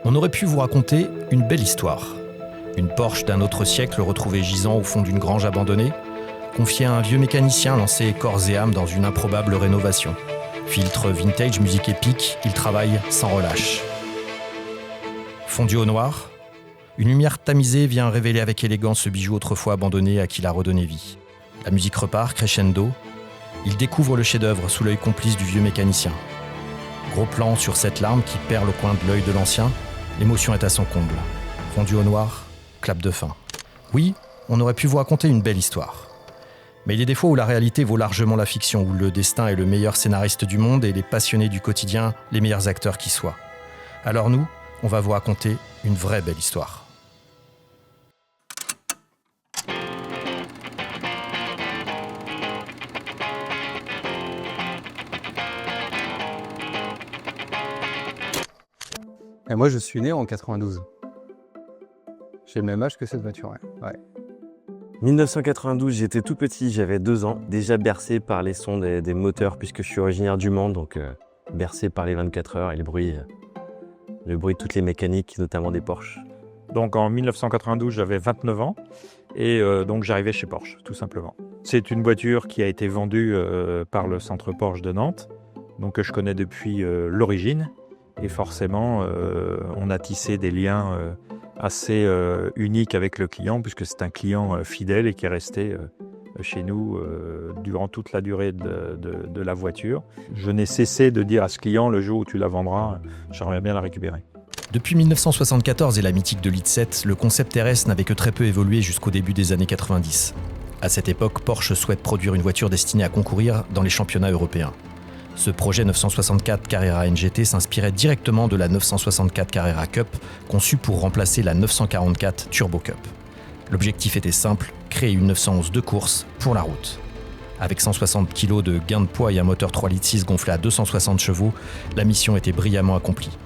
On aurait pu vous raconter une belle histoire. Une Porsche d'un autre siècle retrouvée gisant au fond d'une grange abandonnée, confiée à un vieux mécanicien lancé corps et âme dans une improbable rénovation. Filtre vintage, musique épique, il travaille sans relâche. Fondu au noir, une lumière tamisée vient révéler avec élégance ce bijou autrefois abandonné à qui l'a redonné vie. La musique repart, crescendo. Il découvre le chef-d'œuvre sous l'œil complice du vieux mécanicien. Gros plan sur cette larme qui perle au coin de l'œil de l'ancien. L'émotion est à son comble. Fondu au noir, clap de fin. Oui, on aurait pu vous raconter une belle histoire. Mais il y a des fois où la réalité vaut largement la fiction, où le destin est le meilleur scénariste du monde et les passionnés du quotidien les meilleurs acteurs qui soient. Alors nous, on va vous raconter une vraie belle histoire. Et moi, je suis né en 92. J'ai le même âge que cette voiture, ouais. 1992, j'étais tout petit, j'avais 2 ans, déjà bercé par les sons des moteurs puisque je suis originaire du Mans, donc bercé par les 24 heures et le bruit de toutes les mécaniques, notamment des Porsche. Donc en 1992, j'avais 29 ans et donc j'arrivais chez Porsche, tout simplement. C'est une voiture qui a été vendue par le centre Porsche de Nantes, donc que je connais depuis l'origine. Et forcément, on a tissé des liens assez uniques avec le client, puisque c'est un client fidèle et qui est resté chez nous durant toute la durée de la voiture. Je n'ai cessé de dire à ce client, le jour où tu la vendras, j'aimerais bien la récupérer. Depuis 1974 et la mythique de l'I7, le concept RS n'avait que très peu évolué jusqu'au début des années 90. À cette époque, Porsche souhaite produire une voiture destinée à concourir dans les championnats européens. Ce projet 964 Carrera NGT s'inspirait directement de la 964 Carrera Cup, conçue pour remplacer la 944 Turbo Cup. L'objectif était simple, créer une 911 de course pour la route. Avec 160 kg de gain de poids et un moteur 3,6 litres gonflé à 260 chevaux, la mission était brillamment accomplie.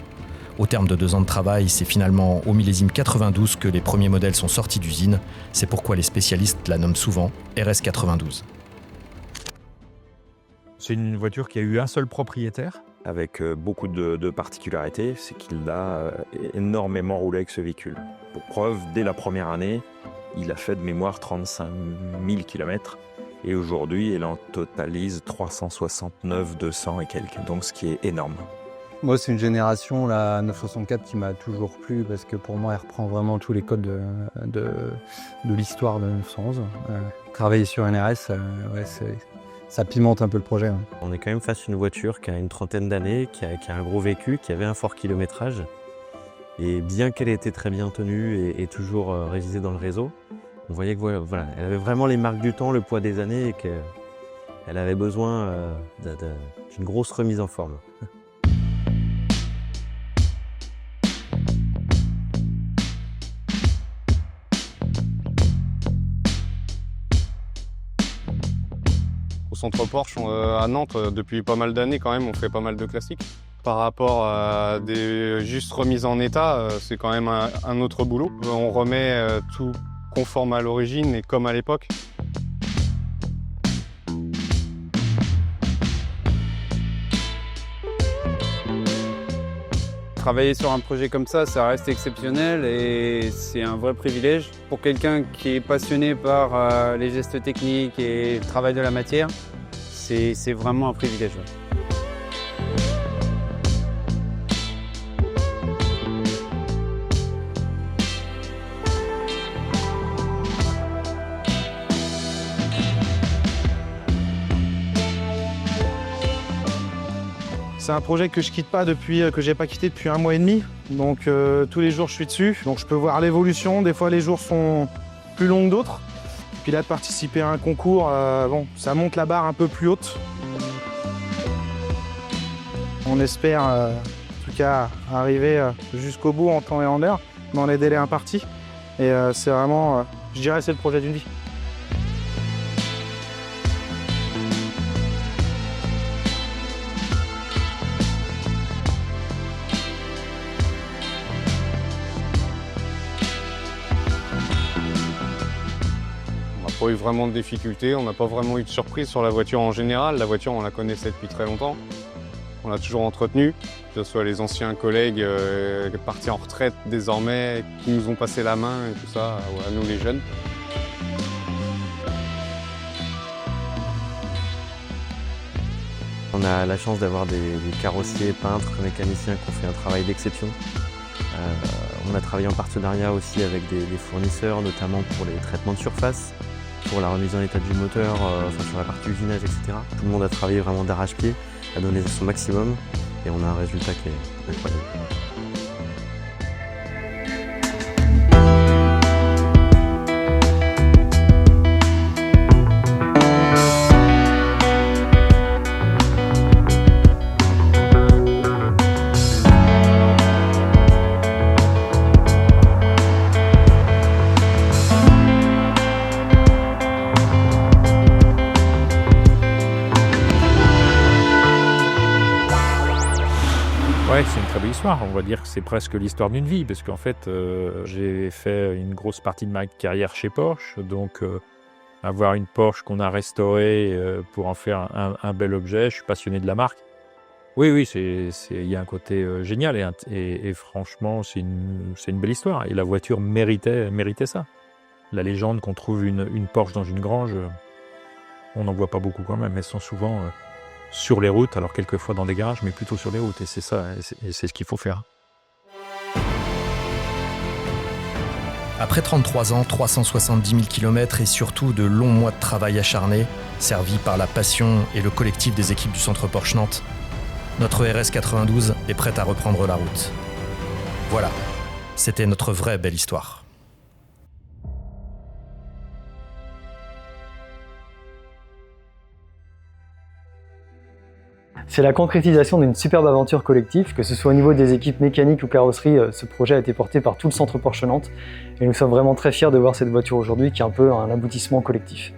Au terme de 2 ans de travail, c'est finalement au millésime 92 que les premiers modèles sont sortis d'usine. C'est pourquoi les spécialistes la nomment souvent RS 92. C'est une voiture qui a eu un seul propriétaire. Avec beaucoup de particularités, c'est qu'il a énormément roulé avec ce véhicule. Pour preuve, dès la première année, il a fait de mémoire 35 000 km. Et aujourd'hui, il en totalise 369 200 et quelques, donc ce qui est énorme. Moi, c'est une génération, la 964, qui m'a toujours plu, parce que pour moi, elle reprend vraiment tous les codes de l'histoire de 911. Travailler sur une RS, ça pimente un peu le projet. On est quand même face à une voiture qui a une trentaine d'années, qui a un gros vécu, qui avait un fort kilométrage. Et bien qu'elle ait été très bien tenue et toujours révisée dans le réseau, on voyait que voilà, elle avait vraiment les marques du temps, le poids des années, et qu'elle avait besoin d'une grosse remise en forme. Au centre Porsche, à Nantes, depuis pas mal d'années quand même, on fait pas mal de classiques. Par rapport à des juste remises en état, c'est quand même un autre boulot. On remet tout conforme à l'origine et comme à l'époque. Travailler sur un projet comme ça reste exceptionnel et c'est un vrai privilège. Pour quelqu'un qui est passionné par les gestes techniques et le travail de la matière, c'est vraiment un privilège. C'est un projet que je quitte pas que j'ai pas quitté depuis 1 mois et demi. Donc tous les jours je suis dessus. Donc je peux voir l'évolution. Des fois les jours sont plus longs que d'autres. Puis là de participer à un concours, ça monte la barre un peu plus haute. On espère en tout cas arriver jusqu'au bout en temps et en heure, dans les délais impartis. Et c'est vraiment, je dirais, c'est le projet d'une vie. On n'a pas eu vraiment de difficultés, on n'a pas vraiment eu de surprise sur la voiture en général. La voiture, on la connaissait depuis très longtemps. On l'a toujours entretenu, que ce soit les anciens collègues partis en retraite désormais, qui nous ont passé la main et tout ça, à nous les jeunes. On a la chance d'avoir des carrossiers, peintres, mécaniciens qui ont fait un travail d'exception. On a travaillé en partenariat aussi avec des fournisseurs, notamment pour les traitements de surface, pour la remise en état du moteur, sur la partie usinage, etc. Tout le monde a travaillé vraiment d'arrache-pied, a donné son maximum et on a un résultat qui est incroyable. Ouais, c'est une très belle histoire. On va dire que c'est presque l'histoire d'une vie, parce qu'en fait, j'ai fait une grosse partie de ma carrière chez Porsche. Donc, avoir une Porsche qu'on a restaurée pour en faire un bel objet, je suis passionné de la marque. Oui, il y a un côté génial et franchement, c'est une belle histoire. Et la voiture méritait ça. La légende qu'on trouve une Porsche dans une grange, on n'en voit pas beaucoup quand même. Elles sont souvent sur les routes, alors quelquefois dans des garages, mais plutôt sur les routes. Et c'est ça, et c'est ce qu'il faut faire. Après 33 ans, 370 000 km et surtout de longs mois de travail acharné, servis par la passion et le collectif des équipes du Centre Porsche Nantes, notre RS 92 est prête à reprendre la route. Voilà, c'était notre vraie belle histoire. C'est la concrétisation d'une superbe aventure collective, que ce soit au niveau des équipes mécaniques ou carrosserie, ce projet a été porté par tout le Centre Porsche Nantes et nous sommes vraiment très fiers de voir cette voiture aujourd'hui qui est un peu un aboutissement collectif.